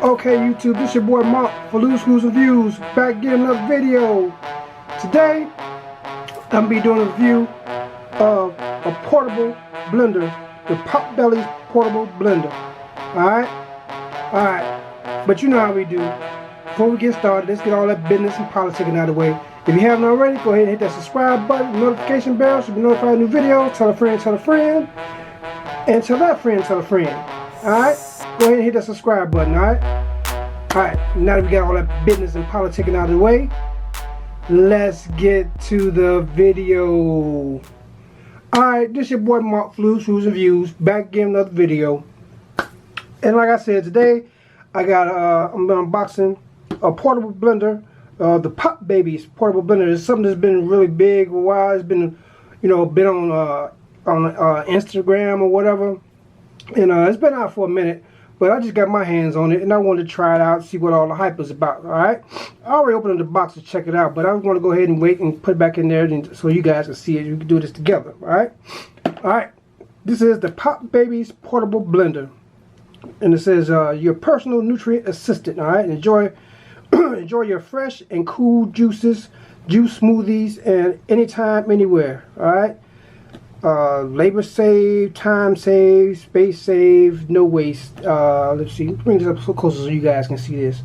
Okay, YouTube, this your boy Mark for Loose Screws and Views, back getting another video. Today, I'm going to be doing a review of a portable blender, the PopBabies portable blender. Alright? Alright. But you know how we do. Before we get started, let's get all that business and politicking out of the way. If you haven't already, go ahead and hit that subscribe button, notification bell, so you be notified of new videos. Tell a friend, and tell that friend, tell a friend. Alright? Go ahead and hit that subscribe button, alright? Alright, now that we got all that business and politicking out of the way, let's get to the video. Alright, this your boy Mark for Loose Screws and Views, back again another video. And like I said, today I got I'm unboxing a portable blender, the PopBabies portable blender. It's something that's been really big for a while. It's been, you know, been on Instagram or whatever, and it's been out for a minute. But I just got my hands on it, and I wanted to try it out, see what all the hype is about, alright? I already opened the box to check it out, but I was going to go ahead and wait and put it back in there so you guys can see it. You can do this together, alright? Alright, this is the PopBabies portable blender. And it says, your personal nutrient assistant, alright? Enjoy your fresh and cool juices, juice smoothies, and anytime, anywhere, alright? Labor save, time save, space save, no waste. Let's see, bring this up so closer so you guys can see this.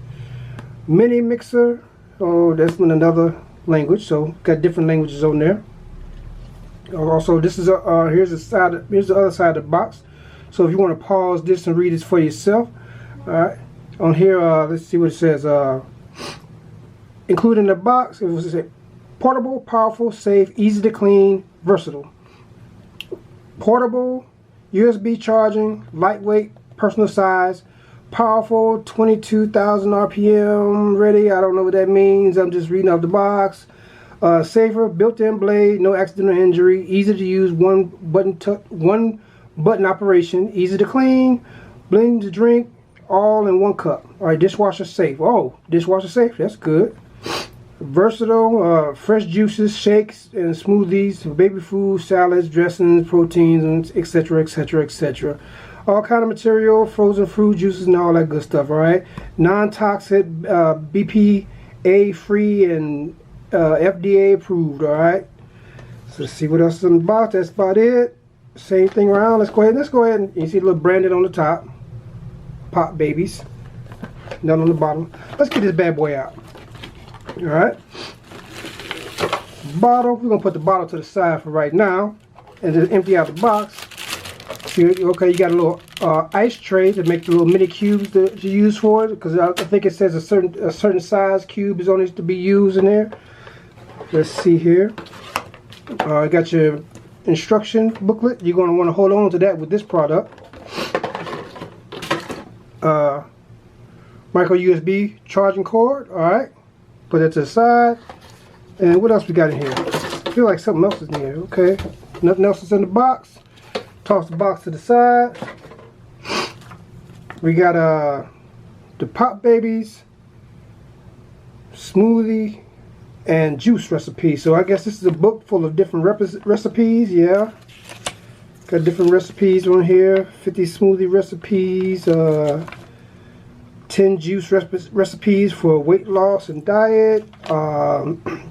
Mini mixer. Oh, that's in another language, so got different languages on there. Also, this is here's the other side of the box. So if you want to pause this and read this for yourself, all right. On here, let's see what it says. Included in the box, it was portable, powerful, safe, easy to clean, versatile. Portable, USB charging, lightweight, personal size, powerful, 22,000 RPM, ready. I don't know what that means. I'm just reading off the box. Safer, built-in blade, no accidental injury, easy to use, one button operation, easy to clean, blend to drink, all in one cup. All right, dishwasher safe. Oh, dishwasher safe. That's good. Versatile, fresh juices, shakes, and smoothies, baby food, salads, dressings, proteins, etc., etc., etc. All kind of material, frozen fruit juices, and all that good stuff. All right, non-toxic, BPA free, and FDA approved. All right. So let's see what else is in the box. That's about it. Same thing around. Let's go ahead and you see a little branded on the top, PopBabies. None on the bottom. Let's get this bad boy out. Alright, bottle, we're going to put the bottle to the side for right now and just empty out the box. Okay, you got a little ice tray to make the little mini cubes to use for it, because I think it says a certain size cube is only to be used in there. Let's see here. I got your instruction booklet. You're going to want to hold on to that with this product. Micro USB charging cord, alright. Put that to the side. And what else we got in here? I feel like something else is in here. Okay. Nothing else is in the box. Toss the box to the side. We got the PopBabies smoothie and juice recipe. So I guess this is a book full of different recipes. Yeah. Got different recipes on here. 50 smoothie recipes. 10 juice recipes for weight loss and diet,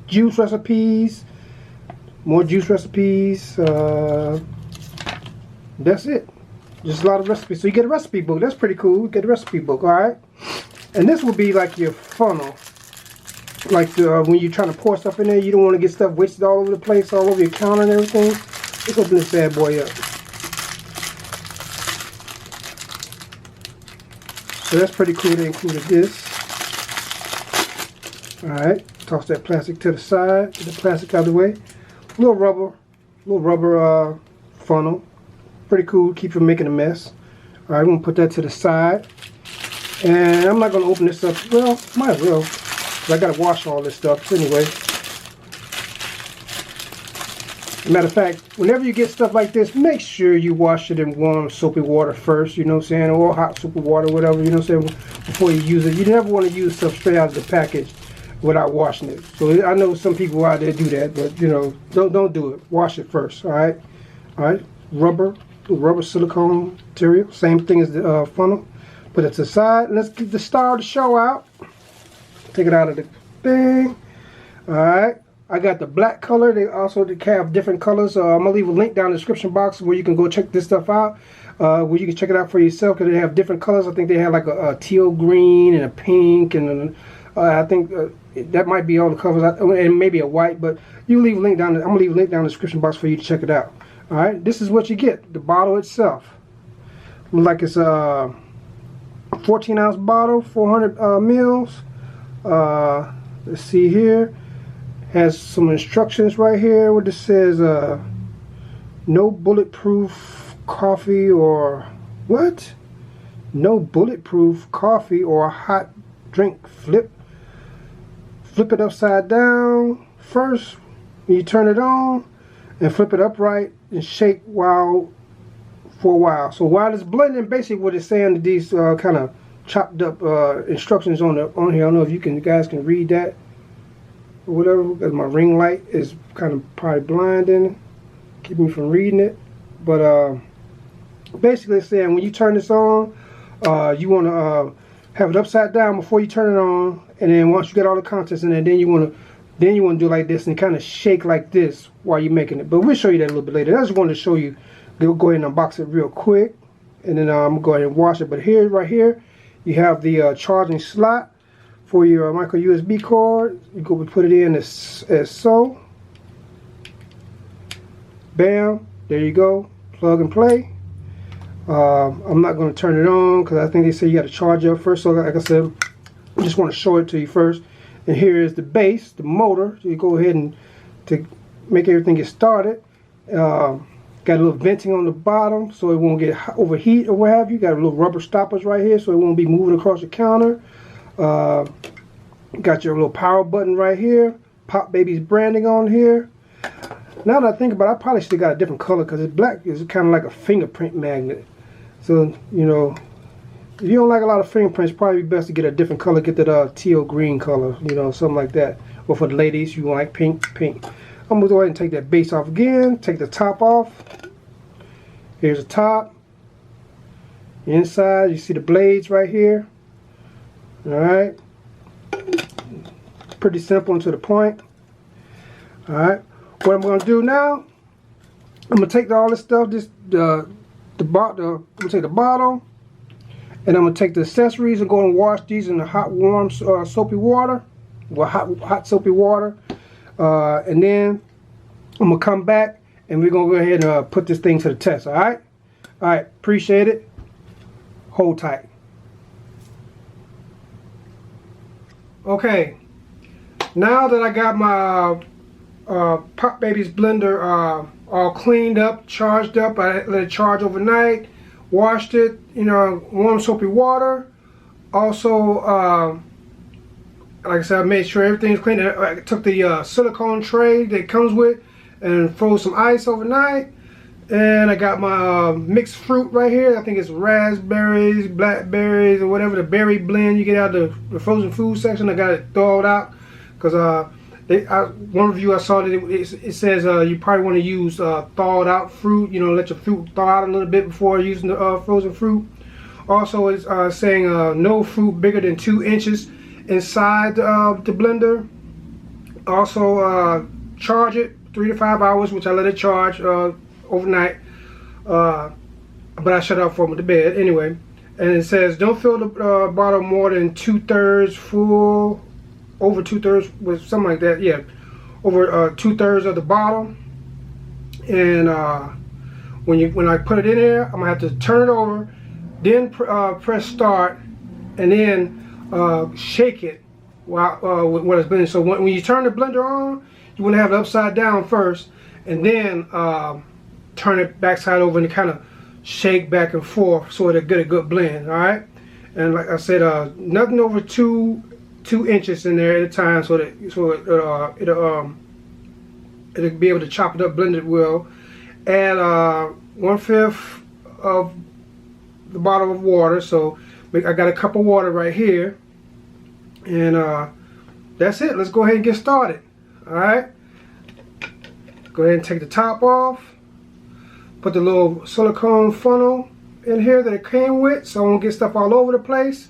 juice recipes, more juice recipes, that's it. Just a lot of recipes. So you get a recipe book. That's pretty cool. You get a recipe book, alright? And this will be like your funnel. Like when you're trying to pour stuff in there, you don't want to get stuff wasted all over the place, all over your counter and everything. Let's open this bad boy up. So that's pretty cool. They included this. Alright, toss that plastic to the side. Get the plastic out of the way. Little rubber funnel. Pretty cool. Keep from making a mess. Alright, I'm going to put that to the side. And I'm not going to open this up. Well, might as well. Because I got to wash all this stuff anyway. Matter of fact, whenever you get stuff like this, make sure you wash it in warm soapy water first, you know what I'm saying, or hot soapy water, whatever, you know what I'm saying, before you use it. You never want to use stuff straight out of the package without washing it. So I know some people out there do that, but you know, don't do it. Wash it first, alright? Alright, rubber silicone material, same thing as the funnel. Put it to the side. Let's get the star of the show out. Take it out of the thing. Alright. I got the black color. They have different colors. I'm going to leave a link down in the description box where you can go check this stuff out. Where you can check it out for yourself, because they have different colors. I think they have like a teal green and a pink, and I think that might be all the colors, and maybe a white. But you leave a link down. I'm gonna leave a link down in the description box for you to check it out. All right, this is what you get. The bottle itself looks like it's a 14-ounce bottle, 400 mils. Let's see here. Has some instructions right here where this says no bulletproof coffee or what? No bulletproof coffee or hot drink. Flip it upside down first when you turn it on, and flip it upright and shake for a while. So while it's blending, basically what it's saying, that these kind of chopped up instructions on here. I don't know if you guys can read that or whatever, because my ring light is kind of probably blinding, keeping me from reading it. But basically it's saying when you turn this on, you want to have it upside down before you turn it on, and then once you get all the contents in there, then you want to do like this and kind of shake like this while you're making it. But we'll show you that a little bit later. I just wanted to show you. Go ahead and unbox it real quick, and then I'm gonna go ahead and wash it. But right here you have the charging slot for your micro USB cord. You go and put it in as so. Bam, there you go. Plug and play. I'm not going to turn it on because I think they say you got to charge it up first. So like I said, I just want to show it to you first. And here is the base, the motor. So you go ahead and to make everything get started. Got a little venting on the bottom so it won't get overheat or what have you. Got a little rubber stoppers right here so it won't be moving across the counter. Got your little power button right here. PopBabies branding on here. Now that I think about it, I probably should have got a different color because it's black. It's kind of like a fingerprint magnet. So, you know, if you don't like a lot of fingerprints, it's probably best to get a different color. Get that teal green color, you know, something like that. Or for the ladies, you like pink. I'm going to go ahead and take that base off again. Take the top off. Here's the top. Inside, you see the blades right here. Alright. Pretty simple and to the point. Alright. What I'm going to do now, I'm going to take all this stuff, I'm going to take the bottle, and I'm going to take the accessories and go and wash these in the hot, warm, soapy water. Well, hot soapy water. And then I'm going to come back and we're going to go ahead and put this thing to the test, alright? Alright, appreciate it. Hold tight. Okay, now that I got my PopBabies blender all cleaned up, charged up, I let it charge overnight, washed it, you know, warm soapy water. Also, like I said, I made sure everything's clean. I took the silicone tray that it comes with and froze some ice overnight. And I got my mixed fruit right here. I think it's raspberries, blackberries, or whatever, the berry blend you get out of the frozen food section. I got it thawed out because one review I saw that it says you probably want to use thawed out fruit. You know, let your fruit thaw out a little bit before using the frozen fruit. Also, it's saying no fruit bigger than 2 inches inside the blender. Also, charge it 3 to 5 hours, which I let it charge overnight, but I shut it off for the bed anyway. And it says don't fill the bottle more than 2/3 full, over 2/3 with something like that. Yeah, over 2/3 of the bottle. And when I put it in there, I'm gonna have to turn it over, then press start, and then shake it while when it's blending. So when you turn the blender on, you want to have it upside down first, and then turn it backside over and kind of shake back and forth so it'll get a good blend. All right, and like I said, nothing over 2 inches in there at a time, so it'll be able to chop it up, blend it well. Add 1/5 of the bottle of water. So I got a cup of water right here, and that's it. Let's go ahead and get started. All right, go ahead and take the top off. Put the little silicone funnel in here that it came with, so I won't get stuff all over the place.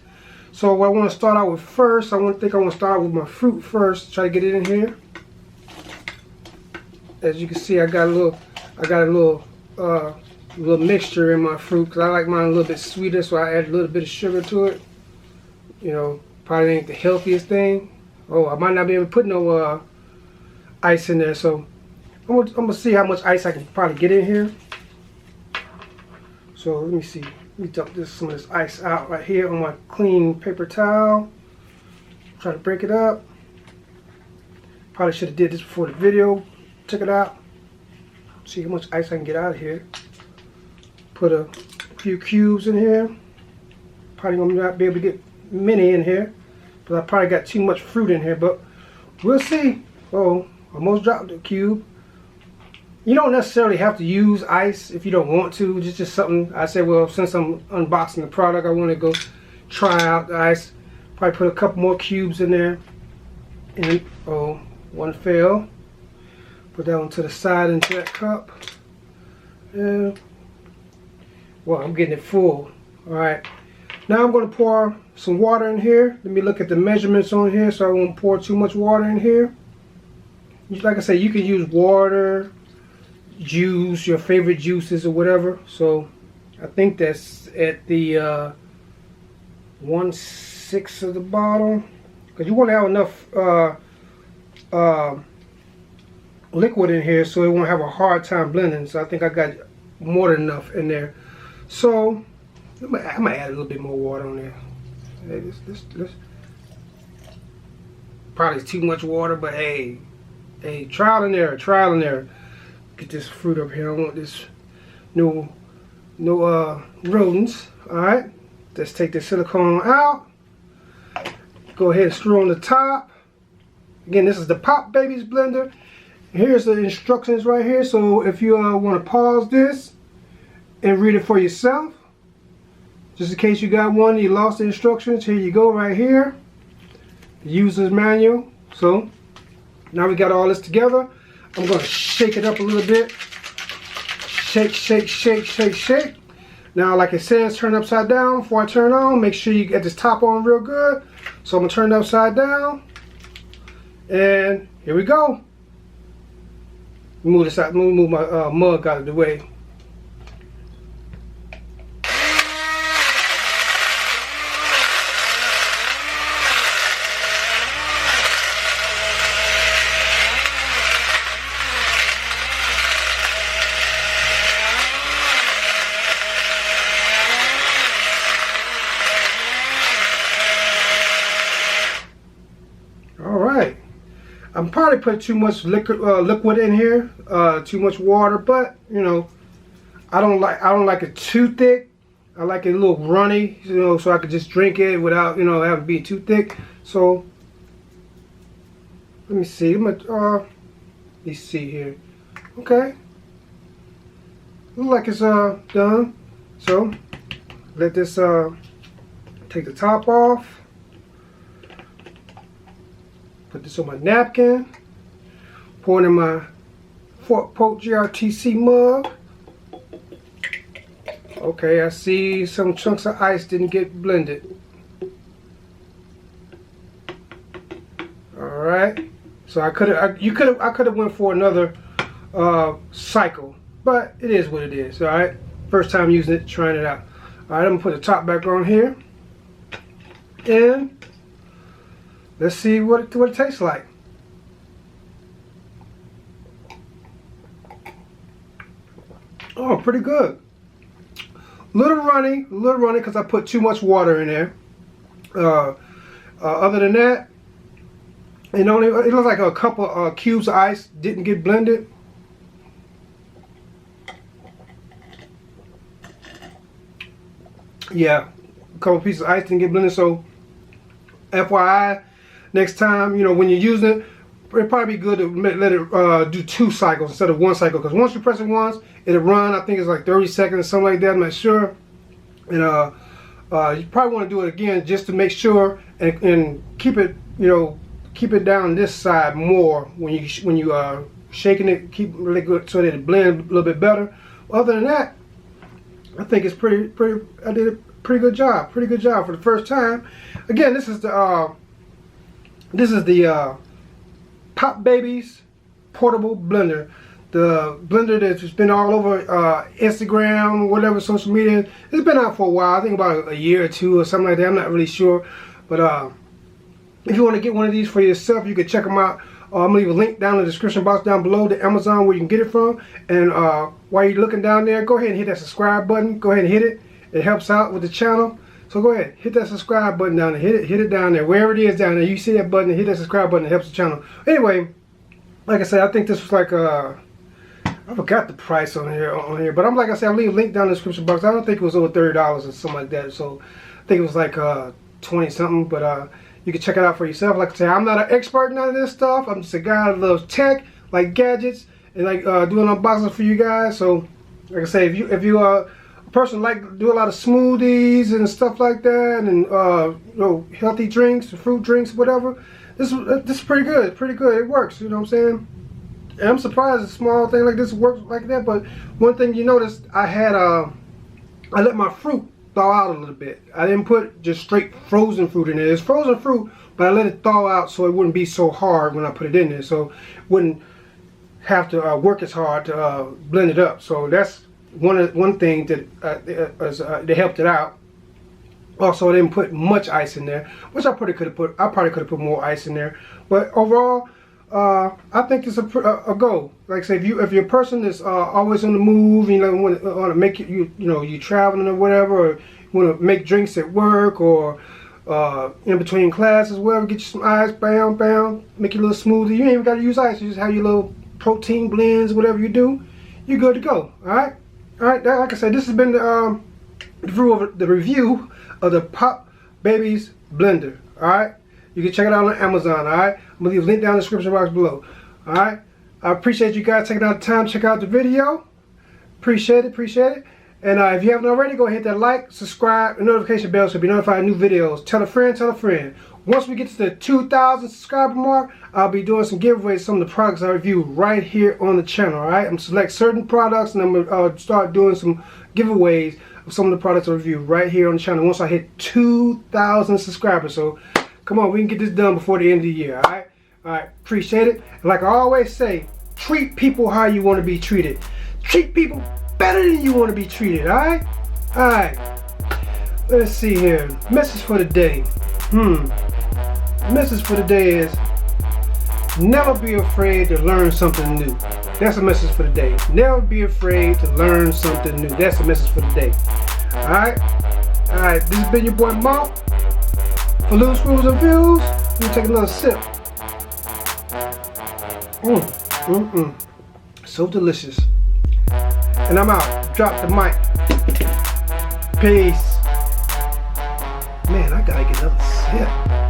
So what I want to start out with first, I want to start out with my fruit first. Try to get it in here. As you can see, I got a little mixture in my fruit because I like mine a little bit sweeter, so I add a little bit of sugar to it. You know, probably ain't the healthiest thing. Oh, I might not be able to put no ice in there, so I'm gonna see how much ice I can probably get in here. So let me see. Let me dump some of this ice out right here on my clean paper towel. Try to break it up. Probably should have did this before the video. Took it out. See how much ice I can get out of here. Put a few cubes in here. Probably gonna not be able to get many in here, but I probably got too much fruit in here. But we'll see. Oh, almost dropped the cube. You don't necessarily have to use ice if you don't want to. It's just something I said, well, since I'm unboxing the product, I want to go try out the ice. Probably put a couple more cubes in there. And, oh, one fell. Put that one to the side into that cup. And, well, I'm getting it full. Alright. Now I'm going to pour some water in here. Let me look at the measurements on here so I won't pour too much water in here. Like I said, you can use water, juice, your favorite juices or whatever. So I think that's at the 1/6 of the bottle, because you want to have enough liquid in here so it won't have a hard time blending. So I think I got more than enough in there. So I might add a little bit more water on there. Hey, this probably too much water, but hey, trial and error, trial and error. Get this fruit up here. I don't want this no rodents. Alright, let's take the silicone out. Go ahead and screw on the top. Again, this is the PopBabies blender. Here's the instructions right here, so if you want to pause this and read it for yourself, just in case you got one, you lost the instructions, here you go right here, the user's manual. So now we got all this together. I'm going to shake it up a little bit. Shake, shake, shake, shake, shake. Now, like it says, turn upside down before I turn on. Make sure you get this top on real good. So I'm going to turn it upside down. And here we go. Move this out. Move my mug out of the way. I'm probably putting too much liquid in here, too much water, but you know, I don't like it too thick. I like it a little runny, you know, so I could just drink it without, you know, having to be too thick. So let me see. Let me see here. Okay, looks like it's done. So let this take the top off. Put this on my napkin. Pour it in my Fort Polk GRTC mug. Okay, I see some chunks of ice didn't get blended. All right. So I could have went for another cycle, but it is what it is. All right. First time using it, trying it out. All right. I'm gonna put the top back on here, and let's see what it tastes like. Oh, pretty good. Little runny because I put too much water in there. Other than that, it looks like a couple cubes of ice didn't get blended. Yeah, a couple pieces of ice didn't get blended. So, FYI. Next time, you know, when you're using it, it'd probably be good to let it do 2 cycles instead of 1 cycle. Because once you press it once, it'll run. I think it's like 30 seconds, something like that. I'm not sure. And you probably want to do it again just to make sure and keep it, you know, keep it down this side more when you are shaking it. Keep it really good so that it blends a little bit better. Other than that, I think it's I did a pretty good job for the first time. Again, this is the PopBabies portable blender. The blender that's been all over Instagram, whatever social media. It's been out for a while. I think about a year or two or something like that. I'm not really sure. But if you want to get one of these for yourself, you can check them out. I'm going to leave a link down in the description box down below to Amazon where you can get it from. And while you're looking down there, go ahead and hit that subscribe button. Go ahead and hit it. It helps out with the channel. So go ahead, hit that subscribe button down there. Hit it down there. Wherever it is down there, you see that button, hit that subscribe button. It helps the channel. Anyway, like I said, I think this was like I forgot the price on here, but like I said, I'll leave a link down in the description box. I don't think it was over $30 or something like that. So I think it was like 20 something, but you can check it out for yourself. Like I said, I'm not an expert in none of this stuff. I'm just a guy that loves tech, like gadgets, and like doing unboxings for you guys. So like I say, if you are a person like do a lot of smoothies and stuff like that, and you know, healthy drinks, fruit drinks, whatever, this is pretty good. It works. You know what I'm saying? And I'm surprised a small thing like this works like that. But one thing you notice, I let my fruit thaw out a little bit. I didn't put just straight frozen fruit in there. It's frozen fruit, but I let it thaw out so it wouldn't be so hard when I put it in there. So it wouldn't have to work as hard to blend it up. So that's one thing that they helped it out. Also, I didn't put much ice in there, which I probably could have put. I probably could have put more ice in there. But overall, I think it's a go. Like I say, if you're a person that's always on the move, you know, want to make it, you know, you traveling or whatever, or you want to make drinks at work or in between classes, whatever, get you some ice, bam, make your little smoothie. You ain't even got to use ice. You just have your little protein blends, whatever you do, you're good to go. All right. Like I said, this has been the review of the PopBabies blender. All right. You can check it out on Amazon, alright? I'm going to leave a link down in the description box below. Alright? I appreciate you guys taking out the time to check out the video. Appreciate it. And if you haven't already, go ahead and hit that like, subscribe, and notification bell so you'll be notified of new videos. Tell a friend. Once we get to the 2,000 subscriber mark, I'll be doing some giveaways of some of the products I review right here on the channel, alright? I'm going to select certain products and I'm going to start doing some giveaways of some of the products I review right here on the channel once I hit 2,000 subscribers. So come on, we can get this done before the end of the year, alright? Alright, appreciate it. And like I always say, treat people how you want to be treated. Treat people better than you want to be treated, alright? Alright. Let's see here. Message for the day. Message for the day is never be afraid to learn something new. That's a message for the day. Never be afraid to learn something new. That's a message for the day. Alright? Alright, this has been your boy Mark. For Loose Screws and Views, we'll take another sip. So delicious. And I'm out. Drop the mic. Peace. Man, I gotta get another sip.